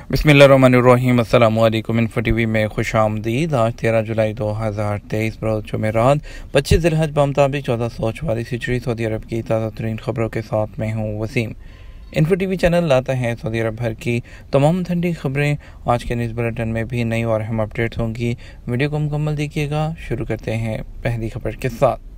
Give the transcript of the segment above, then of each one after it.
बिस्मिल्लाहिर्रहमानिर्रहीम। अस्सलामु अलैकुम। इन्फो टीवी में खुशामदीद। आज 13 जुलाई 2023 बरोज़ जुमेरात 25 ज़िलहज बमुताबिक 1444 हिजरी सऊदी अरब की ताज़ा तरीन खबरों के साथ मैं हूँ वसीम। इन्फो टीवी चैनल लाता है सऊदी अरब भर की तमाम ठंडी खबरें। आज के न्यूज़ बुलेटिन में भी नई और अहम अपडेट्स होंगी। वीडियो को मुकम्मल देखिएगा। शुरू करते हैं पहली खबर के साथ।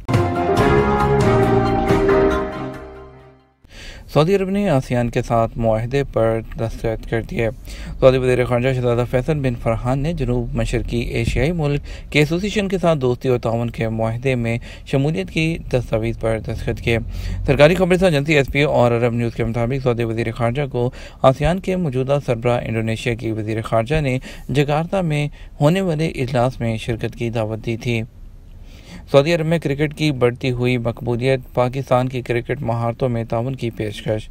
सऊदी अरब ने आसियान के साथ मुआहदे पर दस्तखत कर दिए। सऊदी वज़ीर ख़ारजा शहज़ादा फैसल बिन फरहान ने जनूब मशरकी एशियाई मुल्क के एसोसिएशन के साथ दोस्ती और ताउन के मुआहदे में शमूलियत की दस्तावेज़ पर दस्तखत किए। सरकारी खबरें एजेंसी SPA और अरब न्यूज़ के मुताबिक सऊदी वज़ीर ख़ारजा को आसियान के मौजूदा सरबराह इंडोनेशिया की वज़ीर ख़ारजा ने जकार्ता में होने वाले इजलास में शिरकत की दावत दी थी। सऊदी अरब में क्रिकेट की बढ़ती हुई मकबूलियत, पाकिस्तान की क्रिकेट महारतों में ताउन की पेशकश।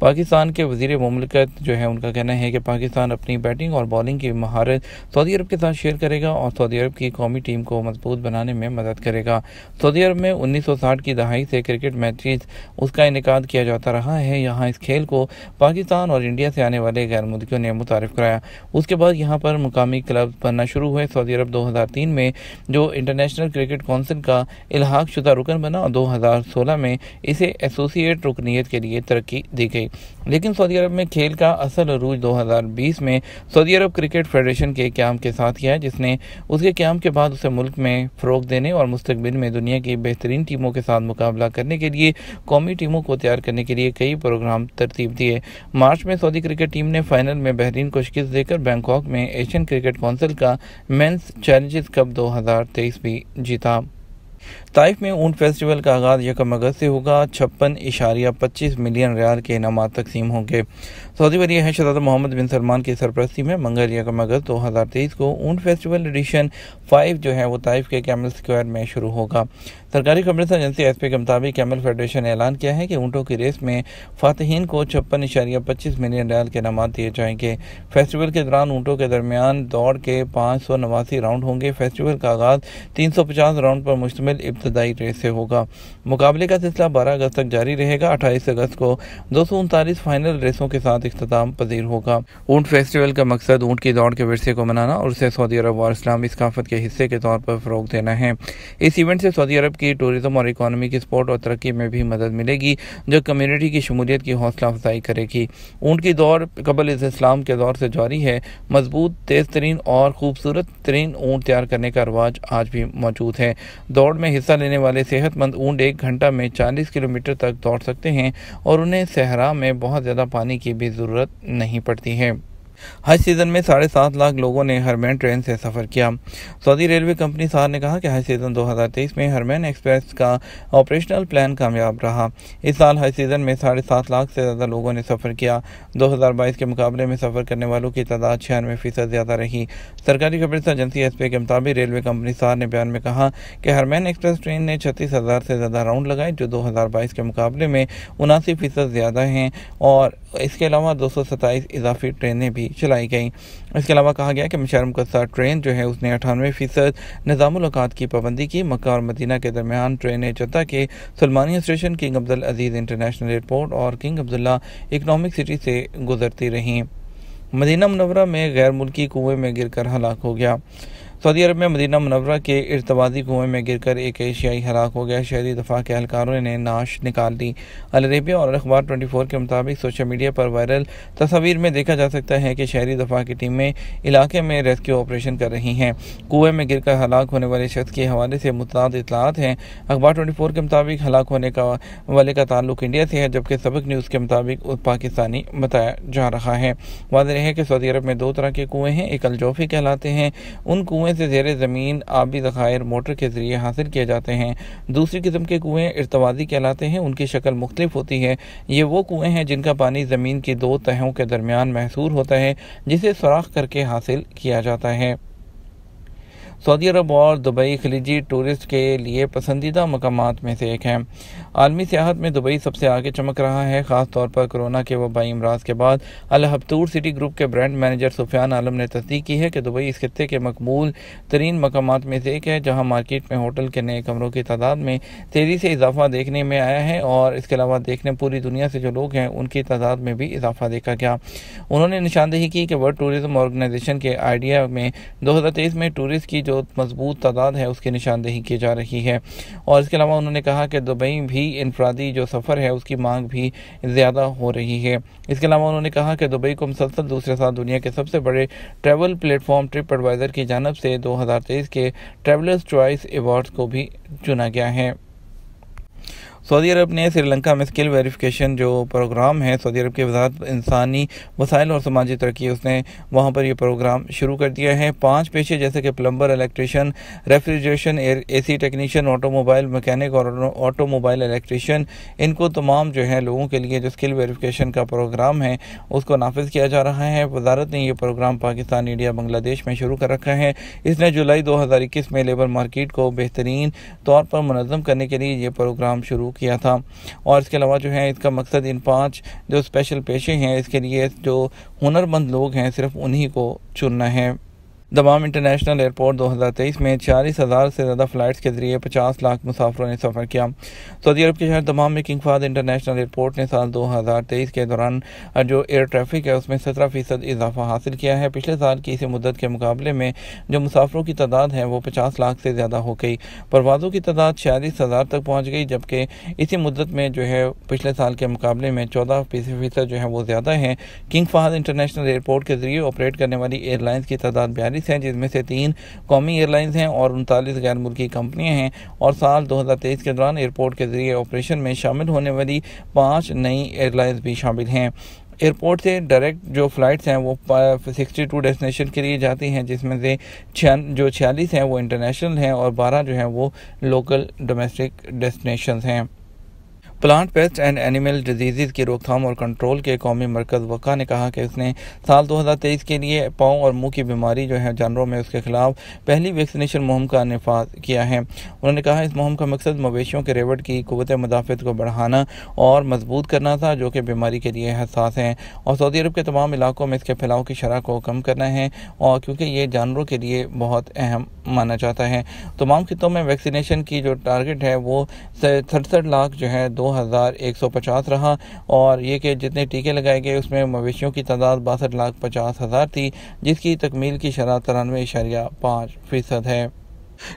पाकिस्तान के वज़ीर मुमलिकत जो है उनका कहना है कि पाकिस्तान अपनी बैटिंग और बॉलिंग की महारत सऊदी अरब के साथ शेयर करेगा और सऊदी अरब की कौमी टीम को मजबूत बनाने में मदद करेगा। सऊदी अरब में 1960 की दहाई से क्रिकेट मैचेस उसका इनेकाद किया जाता रहा है। यहाँ इस खेल को पाकिस्तान और इंडिया से आने वाले गैर मुल्कियों ने मुतारिफ कराया। उसके बाद यहाँ पर मुकामी क्लब बनना शुरू हुए। सऊदी अरब 2003 में जो इंटरनेशनल क्रिकेट कौंसिल का इल्हाक शुदा रुकन बना और 2016 में इसे एसोसिएट रुकनीत के लिए तरक्की दी गई। लेकिन सऊदी अरब में खेल का असल अरूज 2020 में सऊदी अरब क्रिकेट फेडरेशन के क़याम के साथ किया, जिसने उसके क़याम के बाद उसे मुल्क में फ़रोग़ देने और मुस्तक़बिल में दुनिया की बेहतरीन टीमों के साथ मुकाबला करने के लिए कौमी टीमों को तैयार करने के लिए कई प्रोग्राम तरतीब दिए। मार्च में सऊदी क्रिकेट टीम ने फाइनल में बहरीन को शिकस्त देकर बैंकॉक में एशियन क्रिकेट कौंसिल का मेंस चैलेंजेस कप 2023 भी जीता। ताइफ में ऊंट फेस्टिवल का आगाज़ 1 अगस्त से होगा। 56.25 मिलियन रियाल के इनामात तकसीम होंगे। सऊदी वली अहद शहज़ादा मोहम्मद बिन सलमान की सरपरस्ती में मंगल 1 अगस्त 2023 को ऊंट फेस्टिवल एडिशन 5 जो है वो ताइफ के कैमल स्क्वायर में शुरू होगा। सरकारी खबरें एजेंसी SPA के मुताबिक कैमल फेडरेशन ने ऐलान किया है कि ऊँटों की रेस में फ़ातिहीन को 56.25 मिलियन रियाल के इनामात दिए जाएंगे। फेस्टिवल के दौरान ऊँटों के दरमियान दौड़ के 589 राउंड होंगे। फेस्टिवल का आगाज़ 350 राउंड पर मुश्तमिल इब्तदाई रेस से होगा। मुकाबले का सिलसिला 12 अगस्त तक जारी रहेगा। 28 अगस्त को 239 फाइनल रेसों के साथ इख्तिताम पजीर होगा। ऊँट फेस्टिवल का मकसद ऊँट की दौड़ के विरसे को मनाना और उसे सऊदी अरब और इस्लामी सकाफत के हिस्से के तौर पर फ़रोग़ देना है। इस इवेंट से सऊदी अरब की टूरिज़म और इकॉनमी की सपोर्ट और तरक्की में भी मदद मिलेगी, जो कम्युनिटी की शमूलियत की हौसला अफजाई करेगी। ऊँट की दौड़ कबल इस्लाम के दौर से जारी है। मजबूत, तेज़ तरीन और खूबसूरत तरीन ऊँट तैयार करने का रवाज आज भी मौजूद है। दौड़ में हिस्सा लेने वाले सेहतमंद ऊँट 1 घंटा में 40 किलोमीटर तक दौड़ सकते हैं और उन्हें सहरा में बहुत ज़्यादा पानी की भी ज़रूरत नहीं पड़ती है। हज सीज़न में 7.5 लाख लोगों ने हरमैन ट्रेन से सफ़र किया। सऊदी रेलवे कंपनी सार ने कहा कि हज सीज़न 2023 में हरमैन एक्सप्रेस का ऑपरेशनल प्लान कामयाब रहा। इस साल हज सीज़न में 7.5 लाख से ज़्यादा लोगों ने सफ़र किया। 2022 के मुकाबले में सफ़र करने वालों की तादाद 96% ज़्यादा रही। सरकारी खबरें एजेंसी SPA के मुताबिक रेलवे कंपनी सार ने बयान में कहा कि हरमैन एक्सप्रेस ट्रेन ने 36,000 से ज़्यादा राउंड लगाए, जो 2022 के मुकाबले में 79% ज़्यादा हैं और इसके अलावा 227 इजाफी ट्रेनें भी चलाई गई। इसके अलावा कहा गया कि मशहूर मुकद्दसा ट्रेन जो है उसने 98% निज़ामुल औकात की पाबंदी की। मक्का और मदीना के दरमियान ट्रेनें जद्दा के Sulaimaniyah station, King Abdul Aziz International Airport और किंग अब्दुल्ला इकनॉमिक सिटी से गुजरती रहीं। मदीना मुनव्वरा में गैर मुल्की कुएं में गिरकर हलाक हो गया। सऊदी अरब में मदीना मुनव्वरा के इर्तवादी कुएं में गिरकर एक एशियाई हलाक हो गया। शहरी दफा के एहलकारों ने नाश निकाल दी। अल अरेबिया और अखबार 24 के मुताबिक सोशल मीडिया पर वायरल तस्वीर में देखा जा सकता है कि शहरी दफा की टीमें इलाके में रेस्क्यू ऑपरेशन कर रही हैं। कुएं में गिरकर हलाक होने वाले शख्स के हवाले से मुतअद्दिद इत्तलात हैं। अखबार 24 के मुताबिक हलाक होने वाले का ताल्लुक इंडिया से है, जबकि सबक न्यूज़ के मुताबिक पाकिस्तानी बताया जा रहा है। वाज़ेह है कि सऊदी अरब में 2 तरह के कुएँ हैं। एक अलजौफी कहलाते हैं। उन कुएँ से ज़ेरे ज़मीन आबी ज़खायर मोटर के ज़रिए हासिल किए जाते हैं। दूसरी किस्म के कुएँ इर्तवादी कहलाते हैं। उनकी शक्ल मुख्तलिफ होती है। ये वो कुएँ हैं जिनका पानी ज़मीन की 2 तहों के दरमियान महसूर होता है, जिसे सुराख करके हासिल किया जाता है। सऊदी अरब और दुबई खलीजी टूरिस्ट के लिए पसंदीदा मकामात में से एक है। आलमी सियाहत में दुबई सबसे आगे चमक रहा है, ख़ास तौर पर कोरोना के वबाई अमराज के बाद। अल हबतूर सिटी ग्रुप के ब्रांड मैनेजर सुफियान आलम ने तस्दीक की है कि दुबई इस खित्ते के मकबूल तरीन मकामात में से एक है, जहाँ मार्केट में होटल के नए कमरों की तादाद में तेज़ी से इजाफा देखने में आया है और इसके अलावा देखने पूरी दुनिया से जो लोग हैं उनकी तादाद में भी इजाफा देखा गया। उन्होंने निशानदेही की कि वर्ल्ड टूरिज्म ऑर्गेनाइजेशन के आइडिया में 2023 में टूरिस्ट की जो मजबूत तादाद है उसकी निशानदेही की जा रही है। और इसके अलावा उन्होंने कहा कि दुबई भी इनफरादी जो सफ़र है उसकी मांग भी ज़्यादा हो रही है। इसके अलावा उन्होंने कहा कि दुबई को मुसलसल दूसरे साल दुनिया के सबसे बड़े ट्रैवल प्लेटफॉर्म ट्रिप एडवाइज़र की जानब से 2023 के ट्रैवलर्स चॉइस अवार्ड्स को भी चुना गया है। सऊदी अरब ने श्रीलंका में स्किल वेरिफिकेशन जो प्रोग्राम है, सऊदी अरब की वज़ारत इंसानी वसाइल और समाजी तरक्की, उसने वहाँ पर ये प्रोग्राम शुरू कर दिया है। 5 पेशे जैसे कि plumber, electrician, refrigeration, AC technician, automobile mechanic और ऑटोमोबाइल इलेक्ट्रिशियन, इनको तमाम जो है लोगों के लिए जो स्किल वेरिफिकेशन का प्रोग्राम है उसको नाफिज किया जा रहा है। वज़ारत ने यह प्रोग्राम पाकिस्तान, इंडिया, बांग्लादेश में शुरू कर रखा है। इसने जुलाई 2021 में लेबर मार्केट को बेहतरीन तौर पर मुनज़्ज़म करने के लिए ये प्रोग्राम शुरू किया था। और इसके अलावा जो है इसका मकसद इन 5 जो स्पेशल पेशे हैं इसके लिए जो हुनरमंद लोग हैं सिर्फ उन्हीं को चुनना है। दमाम इंटरनेशनल एयरपोर्ट 2023 में 40,000 से ज़्यादा फ़्लाइट्स के ज़रिए 50 लाख मुसाफरों ने सफ़र किया। सऊदी अरब के शहर दमाम में किंग फहद इंटरनेशनल एयरपोर्ट ने साल 2023 के दौरान जो एयर ट्रैफिक है उसमें 17% इजाफा हासिल किया है। पिछले साल की इसी मुद्दत के मुकाबले में जो मुसाफरों की तादाद है वो 50 लाख से ज़्यादा हो गई। परवाज़ों की तादाद 46,000 तक पहुँच गई, जबकि इसी मुद्दत में जो है पिछले साल के मुकाबले में 14% जो है वो ज़्यादा है। किंग फहद इंटरनेशनल एयरपोर्ट के ज़रिए ऑपरेट करने वाली एयरलाइंस की तादाद 42 हैं, जिसमें से 3 कौमी एयरलाइंस हैं और 39 गैर मुल्की कंपनियां हैं। और साल 2023 के दौरान एयरपोर्ट के जरिए ऑपरेशन में शामिल होने वाली 5 नई एयरलाइंस भी शामिल हैं। एयरपोर्ट से डायरेक्ट जो फ़्लाइट्स हैं वो 62 डेस्टिनेशन के लिए जाती हैं, जिसमें से 46 हैं वो इंटरनेशनल हैं और 12 जो हैं वो लोकल डोमेस्टिक डेस्टिनेशंस हैं। Plant paste and animal disease की रोकथाम और कंट्रोल के कौमी मरकज़ वक़ा ने कहा कि उसने साल 2023 के लिए पाँव और मुंह की बीमारी जो है जानवरों में उसके खिलाफ पहली वैक्सीनेशन मुहिम का निफाज़ किया है। उन्होंने कहा इस मुहिम का मकसद मवेशियों के रेवट की क़ुव्वत मुदाफ़त को बढ़ाना और मजबूत करना था, जो कि बीमारी के लिए हसास हैं, और सऊदी अरब के तमाम इलाकों में इसके फैलाव की शरह को कम करना है, और क्योंकि ये जानवरों के लिए बहुत अहम माना जाता है। तमाम खित्तों में वैक्सीनेशन की जो टारगेट है वो 67 लाख जो है 2150 रहा, और ये कि जितने टीके लगाए गए उसमें मवेशियों की तादाद 62,50,000 थी, जिसकी तकमील की शरह 93.5% है।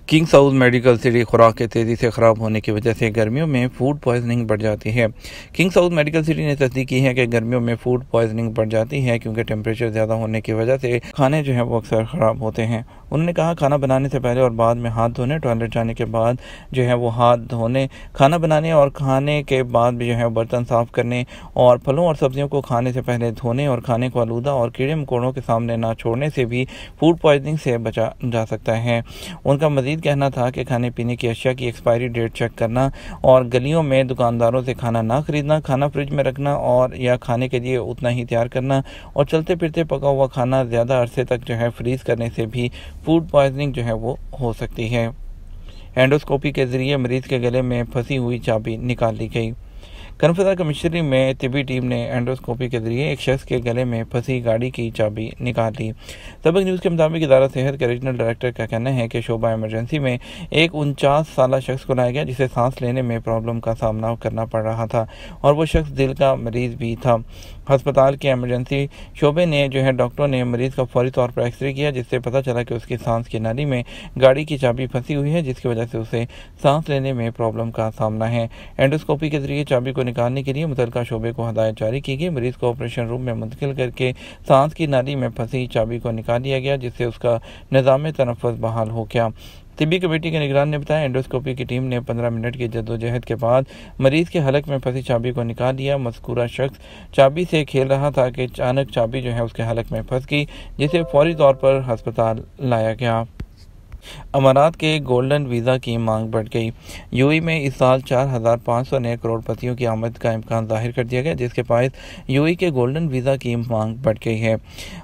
किंग साउद मेडिकल सिटी खुराक के तेज़ी से ख़राब होने की वजह से गर्मियों में फूड पॉइजनिंग बढ़ जाती है। किंग साउद मेडिकल सिटी ने तस्दीक की है कि गर्मियों में फूड पॉइजनिंग बढ़ जाती है, क्योंकि टेम्परेचर ज़्यादा होने की वजह से खाने जो है वो अक्सर ख़राब होते हैं। उन्होंने कहा खाना बनाने से पहले और बाद में हाथ धोने, टॉयलेट जाने के बाद जो है वो हाथ धोने, खाना बनाने और खाने के बाद भी जो है बर्तन साफ़ करने, और फलों और सब्जियों को खाने से पहले धोने और खाने को आलूदा और कीड़े मकोड़ों के सामने ना छोड़ने से भी फूड पॉइजनिंग से बचा जा सकता है। उनका मज़ीद कहना था कि खाने पीने की अशिया की एक्सपायरी डेट चेक करना, और गलियों में दुकानदारों से खाना ना खरीदना, खाना फ्रिज में रखना और या खाने के लिए उतना ही तैयार करना, और चलते फिरते पका हुआ खाना ज़्यादा अरसे तक जो है फ्रीज़ करने से भी फूड पॉइजनिंग जो है वो हो सकती है। एंडोस्कोपी के ज़रिए मरीज़ के गले में फंसी हुई चाबी निकाल ली गई। कन्फर्दा कमिश्नरी में तिबी टीम ने एंडोस्कोपी के जरिए एक शख्स के गले में फंसी गाड़ी की चाबी निकाल ली। सबक न्यूज़ के मुताबिक इदारा सेहत के रीजनल डायरेक्टर का कहना है कि शोबा इमरजेंसी में एक 49 साल शख्स को लाया गया, जिसे सांस लेने में प्रॉब्लम का सामना करना पड़ रहा था, और वो शख्स दिल का मरीज़ भी था। अस्पताल के एमरजेंसी शोबे ने जो है डॉक्टरों ने मरीज़ का फौरी तौर पर एक्सरे किया, जिससे पता चला कि उसकी सांस की नाली में गाड़ी की चाबी फंसी हुई है, जिसकी वजह से उसे सांस लेने में प्रॉब्लम का सामना है। एंडोस्कोपी के जरिए चाबी को निकालने के लिए मुतल्लिका शोबे को हदायत जारी की गई। मरीज़ को ऑपरेशन रूम में मुंतकिल करके सांस की नाली में फंसी चाबी को निकाल लिया गया, जिससे उसका निज़ाम तनफ़्फ़ुस बहाल हो गया। तिब्बी कमेटी के निगरान ने बताया एंडोस्कोपी की टीम ने 15 मिनट की जद्दोजहद के बाद मरीज़ के हलक में फंसी चाबी को निकाल लिया। मज़कूरा शख्स चाबी से खेल रहा था कि अचानक चाबी जो है उसके हलक में फंस गई, जिसे फौरी तौर पर अस्पताल लाया गया। अमारात के गोल्डन वीज़ा की मांग बढ़ गई। यूएई में इस साल 4,500 नए करोड़पतियों की आमद का इम्कान जाहिर कर दिया गया, जिसके बायस यूएई के गोल्डन वीज़ा की मांग बढ़ गई है।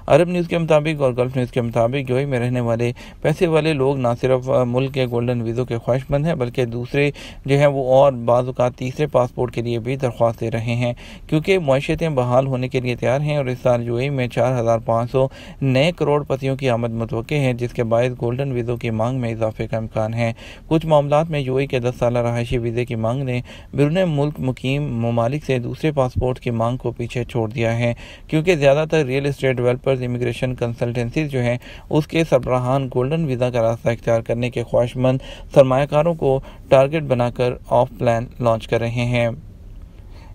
अरब न्यूज़ के मुताबिक और गल्फ न्यूज़ के मुताबिक यूएई में रहने वाले पैसे वाले लोग न सिर्फ मुल्क के गोल्डन वीज़ों के ख्वाहिशमंद हैं, बल्कि दूसरे जो हैं वो और बाज़ औक़ात तीसरे पासपोर्ट के लिए भी दरख्वास्त दे रहे हैं, क्योंकि मईशतें बहाल होने के लिए तैयार हैं और इस साल यूएई में 4,500 नए करोड़पतियों की आमद मुतवक्के है, जिसके बायस गोल्डन वीज़ों की मांग में इजाफे का इम्कान है। कुछ मामलात में यूएई के 10 साल रहायशी वीज़े की मांग ने बैरून मुल्क मुकीम ममालिक से दूसरे पासपोर्ट की मांग को पीछे छोड़ दिया है, क्योंकि ज़्यादातर real estate developers, immigration consultancies जो हैं उसके सरबराहान गोल्डन वीज़ा का रास्ता इख्तियार करने के ख्वाहिशमंद सरमायाकारों को टारगेट बनाकर ऑफ प्लान लॉन्च कर रहे हैं।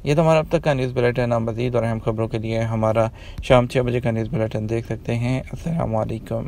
ये तो हमारा अब तक का न्यूज़ बुलेटिन। आप मज़ीद और अहम खबरों के लिए हमारा शाम 6 बजे का न्यूज़ बुलेटिन देख सकते हैं। अस्सलाम वालेकुम।